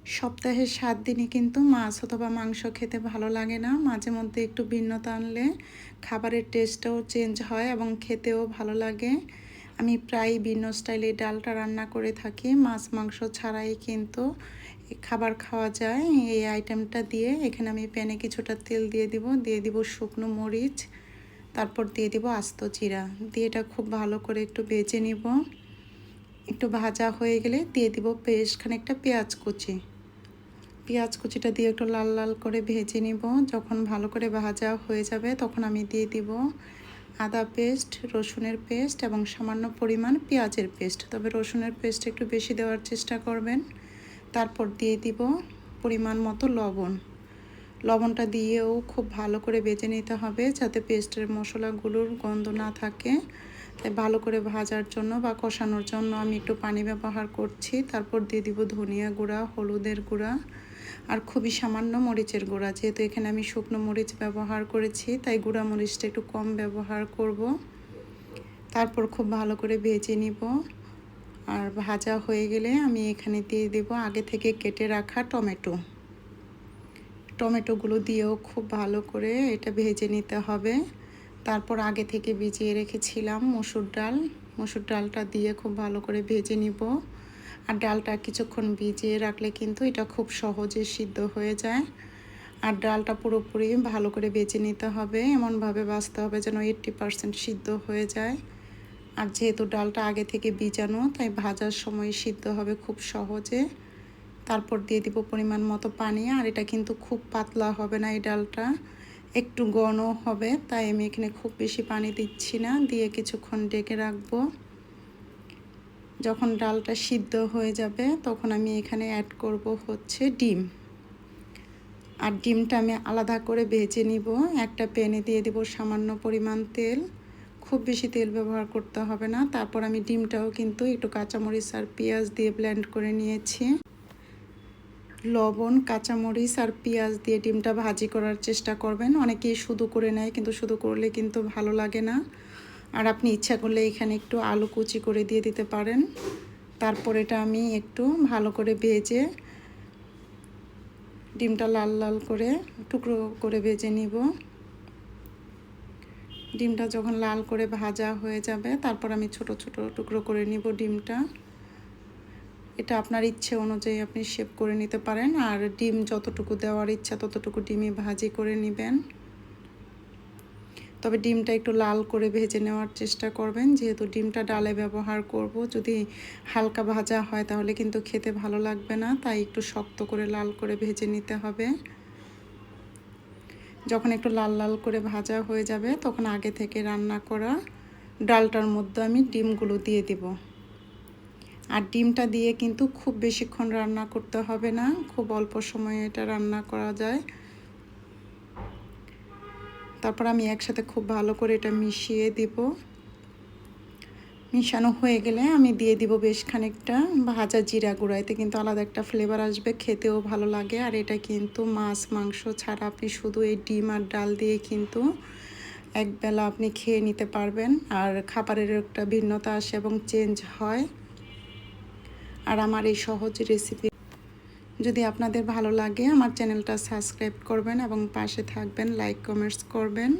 সপ্তাহে ৭ দিনই কিন্তু মাছ অথবা মাংস খেতে ভালো লাগে না। মাঝে মধ্যে একটু ভিন্নতা আনলে খাবারের টেস্টটাও চেঞ্জ হয় এবং খেতেও ভালো লাগে। আমি প্রায় ভিন্ন স্টাইলে ডালটা রান্না করে থাকি। মাছ মাংস ছাড়াই কিন্তু খাবার খাওয়া যায় এই আইটেমটা দিয়ে। এখানে আমি প্যানে কিছুটা তেল দিয়ে দিব শুকনো মরিচ, তারপর দিয়ে দিব আস্ত জিরা, দিয়ে এটা খুব ভালো করে একটু ভেজে নিব। একটু ভাজা হয়ে গেলে দিয়ে দিব বেশ খানিকটা পেঁয়াজ কুচিটা দিয়ে একটু লাল লাল করে ভেজে নিব। যখন ভালো করে ভাজা হয়ে যাবে তখন আমি দিয়ে দিব আদা পেস্ট, রসুনের পেস্ট এবং সামান্য পরিমাণ পেঁয়াজের পেস্ট, তবে রসুনের পেস্ট একটু বেশি দেওয়ার চেষ্টা করবেন। তারপর দিয়ে দিব পরিমাণ মতো লবণটা দিয়েও খুব ভালো করে ভেজে নিতে হবে যাতে পেস্টের মশলাগুলোর গন্ধ না থাকে। তাই ভালো করে ভাজার জন্য বা কষানোর জন্য আমি একটু পানি ব্যবহার করছি। তারপর দিয়ে দিব ধনিয়া গুঁড়া, হলুদের গুঁড়া আর খুবই সামান্য মরিচের গুঁড়া। যেহেতু এখানে আমি শুকনো মরিচ ব্যবহার করেছি তাই গুঁড়া মরিচটা একটু কম ব্যবহার করব। তারপর খুব ভালো করে ভেজে নিব। আর ভাজা হয়ে গেলে আমি এখানে দিয়ে দেব আগে থেকে কেটে রাখা টমেটোগুলো দিয়েও খুব ভালো করে এটা ভেজে নিতে হবে। তারপর আগে থেকে ভিজিয়ে রেখেছিলাম মসুর ডালটা দিয়ে খুব ভালো করে ভেজে নিব। আর ডালটা কিছুক্ষণ ভিজিয়ে রাখলে কিন্তু এটা খুব সহজে সিদ্ধ হয়ে যায়। আর ডালটা পুরোপুরি ভালো করে ভেজে নিতে হবে, এমনভাবে ভাজতে হবে যেন 80% সিদ্ধ হয়ে যায়। আর যেহেতু ডালটা আগে থেকে ভিজানো তাই ভাজার সময় সিদ্ধ হবে খুব সহজে। তারপর দিয়ে দিব পরিমাণ মতো পানি। আর এটা কিন্তু খুব পাতলা হবে না, এই ডালটা একটু ঘন হবে, তাই আমি এখানে খুব বেশি পানি দিচ্ছি না, দিয়ে কিছুক্ষণ ঢেকে রাখবো। যখন ডালটা সিদ্ধ হয়ে যাবে তখন আমি এখানে অ্যাড করব হচ্ছে ডিম। আর ডিমটা আমি আলাদা করে ভেজে নিব। একটা প্যানে দিয়ে দেব সামান্য পরিমাণ তেল, খুব বেশি তেল ব্যবহার করতে হবে না। তারপর আমি ডিমটাও কিন্তু একটু কাঁচামরিচ আর পেঁয়াজ দিয়ে ব্লেন্ড করে নিয়েছি। লবণ, কাঁচামরিচ আর পেঁয়াজ দিয়ে ডিমটা ভাজি করার চেষ্টা করবেন। অনেকেই শুধু করে নেয়, কিন্তু শুধু করলে কিন্তু ভালো লাগে না। আর আপনি ইচ্ছা করলে এখানে একটু আলু কুচি করে দিয়ে দিতে পারেন। তারপর এটা আমি একটু ভালো করে ভেজে ডিমটা লাল লাল করে টুকরো করে ভেজে নিব। ডিমটা যখন লাল করে ভাজা হয়ে যাবে তারপর আমি ছোট ছোট টুকরো করে নিব ডিমটা। এটা আপনার ইচ্ছে অনুযায়ী আপনি শেপ করে নিতে পারেন। আর ডিম যতটুকু দেওয়ার ইচ্ছা ততটুকু ডিমই ভাজি করে নেবেন। তবে ডিমটা একটু লাল করে ভেজে নেওয়ার চেষ্টা করবেন, যেহেতু ডিমটা ডালে ব্যবহার করব। যদি হালকা ভাজা হয় তাহলে কিন্তু খেতে ভালো লাগবে না, তাই একটু শক্ত করে লাল করে ভেজে নিতে হবে। যখন একটু লাল লাল করে ভাজা হয়ে যাবে তখন আগে থেকে রান্না করা ডালটার মধ্যে আমি ডিমগুলো দিয়ে দিব। আর ডিমটা দিয়ে কিন্তু খুব বেশিক্ষণ রান্না করতে হবে না, খুব অল্প সময়ে এটা রান্না করা যায়। তারপর আমি একসাথে খুব ভালো করে এটা মিশিয়ে দিব। মিশানো হয়ে গেলে আমি দিয়ে দিব বেশ খানিকটা ভাজা জিরা গুঁড়া। এতে কিন্তু আলাদা একটা ফ্লেভার আসবে, খেতেও ভালো লাগে। আর এটা কিন্তু মাছ মাংস ছাড়া আপনি শুধু এই ডিম আর ডাল দিয়ে কিন্তু একবেলা আপনি খেয়ে নিতে পারবেন। আর খাবারের একটা ভিন্নতা আসে এবং চেঞ্জ হয়। আর আমার এই সহজ রেসিপি যদি আপনাদের ভালো লাগে আমার চ্যানেলটা সাবস্ক্রাইব করবেন এবং পাশে থাকবেন, লাইক কমেন্টস করবেন।